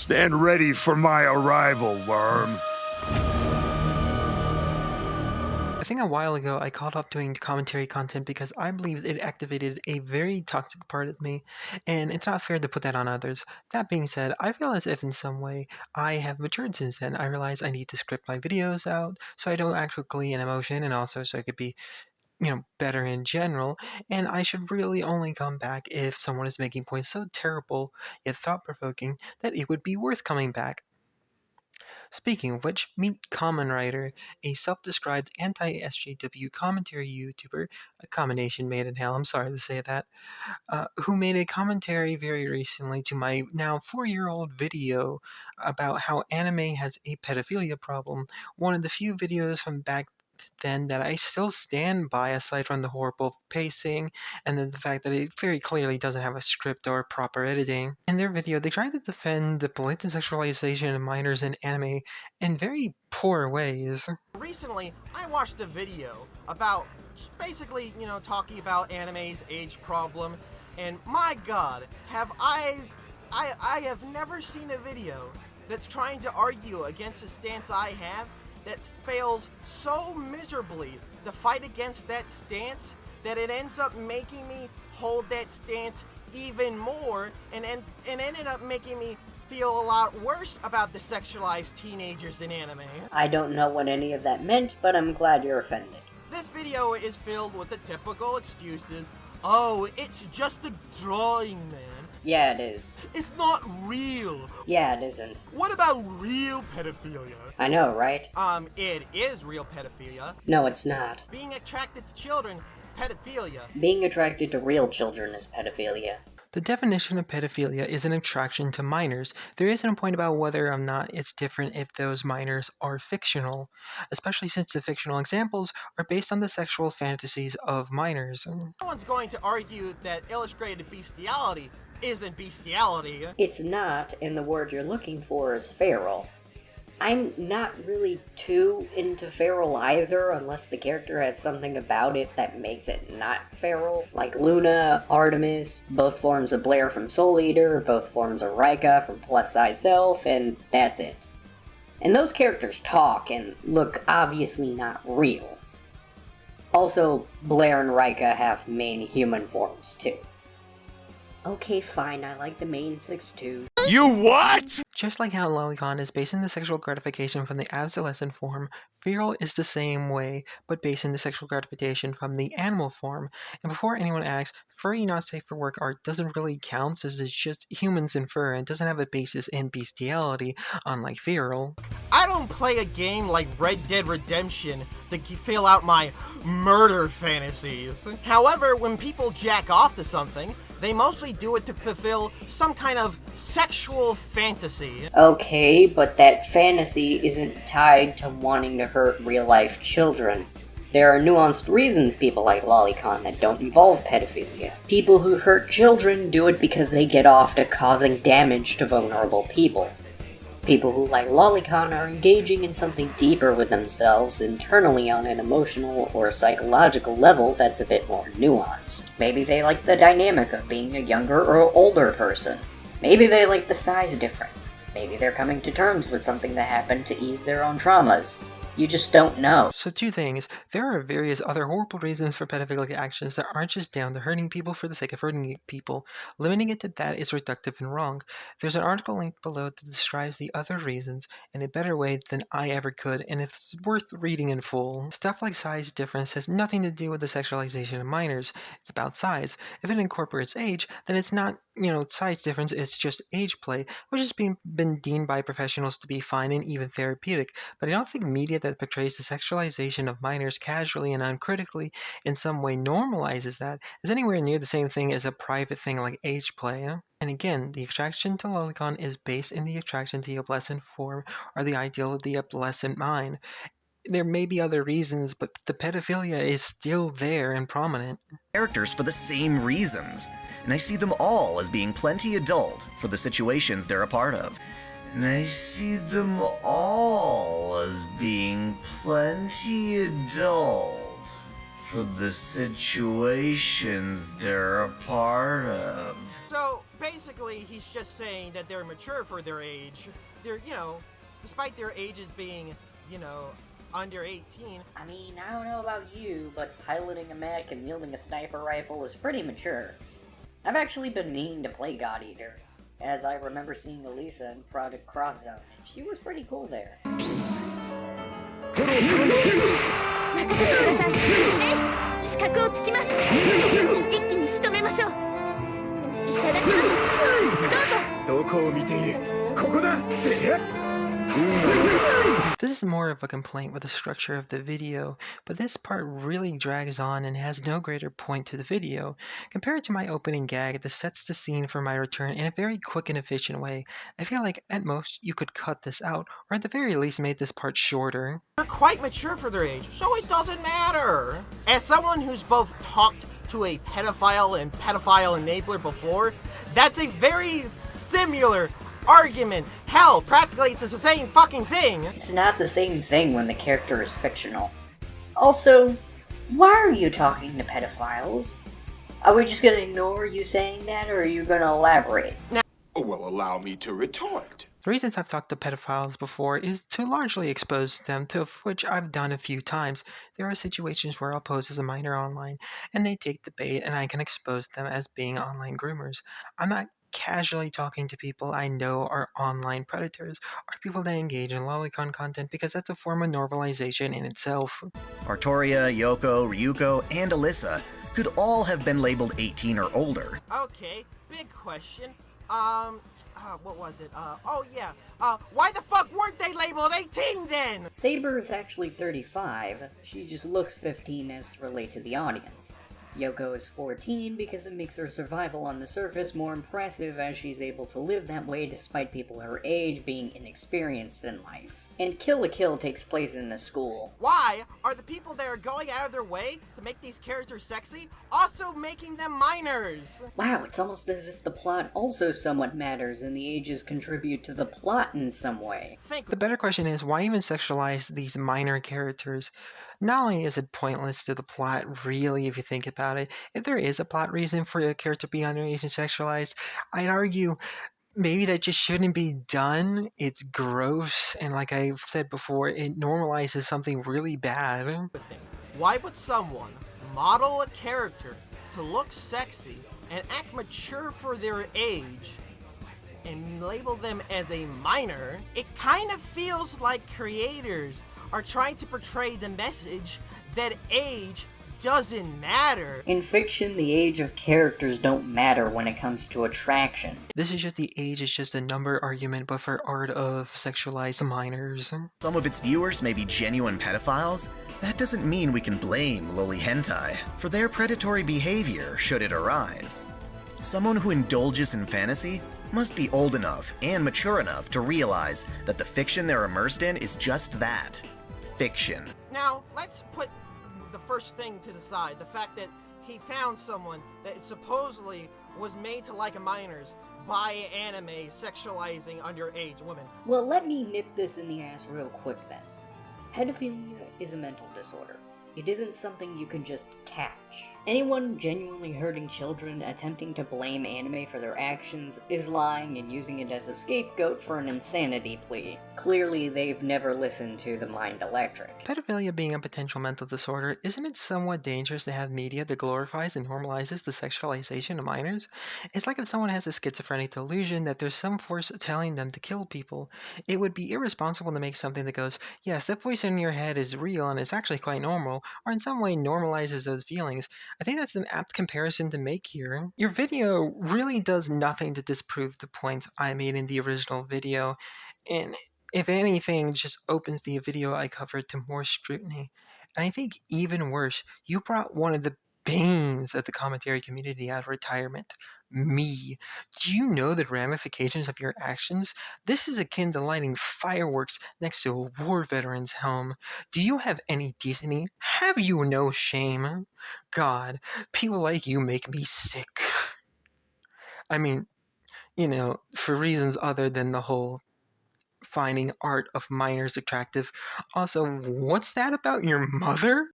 Stand ready for my arrival, worm. I think a while ago I called off doing commentary content because I believe it activated a very toxic part of me, and it's not fair to put that on others. That being said, I feel as if in some way I have matured since then. I realize I need to script my videos out so I don't act with glee and emotion, and also so I could be better in general, and I should really only come back if someone is making points so terrible yet thought-provoking that it would be worth coming back. Speaking of which, meet CarmenRider, a self-described anti-SJW commentary YouTuber, a combination made in hell, I'm sorry to say that, who made a commentary very recently to my now 4-year-old video about how anime has a pedophilia problem, one of the few videos from back then that I still stand by, aside from the horrible pacing and then the fact that it very clearly doesn't have a script or proper editing. In their video, they tried to defend the blatant sexualization of minors in anime in very poor ways. Recently, I watched a video about basically, talking about anime's age problem, and my god, I have never seen a video that's trying to argue against the stance I have that fails so miserably to fight against that stance that it ends up making me hold that stance even more, and ended up making me feel a lot worse about the sexualized teenagers in anime. I don't know what any of that meant, but I'm glad you're offended. This video is filled with the typical excuses. Oh, it's just a drawing, man. Yeah, it is. It's not real. Yeah, it isn't. What about real pedophilia? I know, right? It is real pedophilia. No, it's not. Being attracted to children is pedophilia. Being attracted to real children is pedophilia. The definition of pedophilia is an attraction to minors. There isn't a point about whether or not it's different if those minors are fictional, especially since the fictional examples are based on the sexual fantasies of minors. No one's going to argue that illustrated bestiality isn't bestiality. It's not, and the word you're looking for is feral. I'm not really too into feral either, unless the character has something about it that makes it not feral. Like Luna, Artemis, both forms of Blair from Soul Eater, both forms of Rika from Plus Size Self, and that's it. And those characters talk and look obviously not real. Also, Blair and Rika have main human forms too. Okay, fine, I like the main 6 too. You what? Just like how lolicon is based in the sexual gratification from the adolescent form, feral is the same way, but based in the sexual gratification from the animal form. And before anyone asks, furry not safe for work art doesn't really count, as it's just humans in fur and doesn't have a basis in bestiality, unlike feral. I don't play a game like Red Dead Redemption to fill out my murder fantasies. However, when people jack off to something, they mostly do it to fulfill some kind of sexual fantasy. Okay, but that fantasy isn't tied to wanting to hurt real-life children. There are nuanced reasons people like lolicon that don't involve pedophilia. People who hurt children do it because they get off to causing damage to vulnerable people. People who like lolicon are engaging in something deeper with themselves internally on an emotional or psychological level that's a bit more nuanced. Maybe they like the dynamic of being a younger or older person. Maybe they like the size difference. Maybe they're coming to terms with something that happened to ease their own traumas. You just don't know. So 2 things. There are various other horrible reasons for pedophilic actions that aren't just down to hurting people for the sake of hurting people. Limiting it to that is reductive and wrong. There's an article linked below that describes the other reasons in a better way than I ever could, and it's worth reading in full. Stuff like size difference has nothing to do with the sexualization of minors. It's about size. If it incorporates age, then it's not, size difference, it's just age play, which has been deemed by professionals to be fine and even therapeutic. But I don't think media that portrays the sexualization of minors casually and uncritically in some way normalizes that is anywhere near the same thing as a private thing like age play. And again, the attraction to lolicon is based in the attraction to the adolescent form or the ideal of the adolescent mind. There may be other reasons, but the pedophilia is still there and prominent. Characters for the same reasons, and I see them all as being plenty adult for the situations they're a part of. And I see them all as being plenty adult for the situations they're a part of. So, basically, he's just saying that they're mature for their age. They're, despite their ages being, under 18. I mean, I don't know about you, but piloting a mech and wielding a sniper rifle is pretty mature. I've actually been meaning to play God Eater, as I remember seeing Elisa in Project Cross Zone, and she was pretty cool there. 任せてください。資格をつきます。一気に仕留めましょう。いただきます。どうぞ。どこを見ている？ここだ。This is more of a complaint with the structure of the video, but this part really drags on and has no greater point to the video. Compared to my opening gag, this sets the scene for my return in a very quick and efficient way. I feel like, at most, you could cut this out, or at the very least make this part shorter. They're quite mature for their age, so it doesn't matter. As someone who's both talked to a pedophile and pedophile enabler before, that's a very similar argument. Hell, practically it's the same fucking thing. It's not the same thing when the character is fictional. Also, why are you talking to pedophiles? Are we just gonna ignore you saying that, or are you gonna elaborate? Well, allow me to retort. The reasons I've talked to pedophiles before is to largely expose them, to which I've done a few times. There are situations where I'll pose as a minor online, and they take the bait, and I can expose them as being online groomers. I'm not casually talking to people I know are online predators, or people that engage in lolicon content, because that's a form of normalization in itself. Artoria, Yoko, Ryuko, and Alyssa could all have been labeled 18 or older. Okay, big question. What was it? Why the fuck weren't they labeled 18 then? Saber is actually 35, she just looks 15 as to relate to the audience. Yoko is 14 because it makes her survival on the surface more impressive, as she's able to live that way despite people her age being inexperienced in life. And Kill la Kill takes place in a school. Why are the people that are going out of their way to make these characters sexy also making them minors? Wow, it's almost as if the plot also somewhat matters and the ages contribute to the plot in some way. The better question is, why even sexualize these minor characters? Not only is it pointless to the plot, really, if you think about it, if there is a plot reason for a character to be underage and sexualized, I'd argue maybe that just shouldn't be done. It's gross, and like I've said before, it normalizes something really bad. Why would someone model a character to look sexy and act mature for their age and label them as a minor? It kind of feels like creators are trying to portray the message that age doesn't matter. In fiction, the age of characters don't matter when it comes to attraction. This is just the age is just a number argument, but for art of sexualized minors. Some of its viewers may be genuine pedophiles. That doesn't mean we can blame loli hentai for their predatory behavior should it arise. Someone who indulges in fantasy must be old enough and mature enough to realize that the fiction they're immersed in is just that. Fiction. Now, let's put the first thing to the side, the fact that he found someone that supposedly was made to like minors by anime sexualizing underage women. Well, let me nip this in the ass real quick then. Pedophilia is a mental disorder. It isn't something you can just catch. Anyone genuinely hurting children attempting to blame anime for their actions is lying and using it as a scapegoat for an insanity plea. Clearly, they've never listened to the Mind Electric. Pedophilia being a potential mental disorder, isn't it somewhat dangerous to have media that glorifies and normalizes the sexualization of minors? It's like if someone has a schizophrenic delusion that there's some force telling them to kill people. It would be irresponsible to make something that goes, yes, that voice in your head is real and it's actually quite normal, or in some way normalizes those feelings. I think that's an apt comparison to make here. Your video really does nothing to disprove the points I made in the original video, and if anything, just opens the video I covered to more scrutiny. And I think even worse, you brought one of the banes of the commentary community out of retirement. Me. Do you know the ramifications of your actions? This is akin to lighting fireworks next to a war veteran's home. Do you have any decency? Have you no shame? God, people like you make me sick. I mean, for reasons other than the whole finding art of minors attractive. Also, what's that about your mother?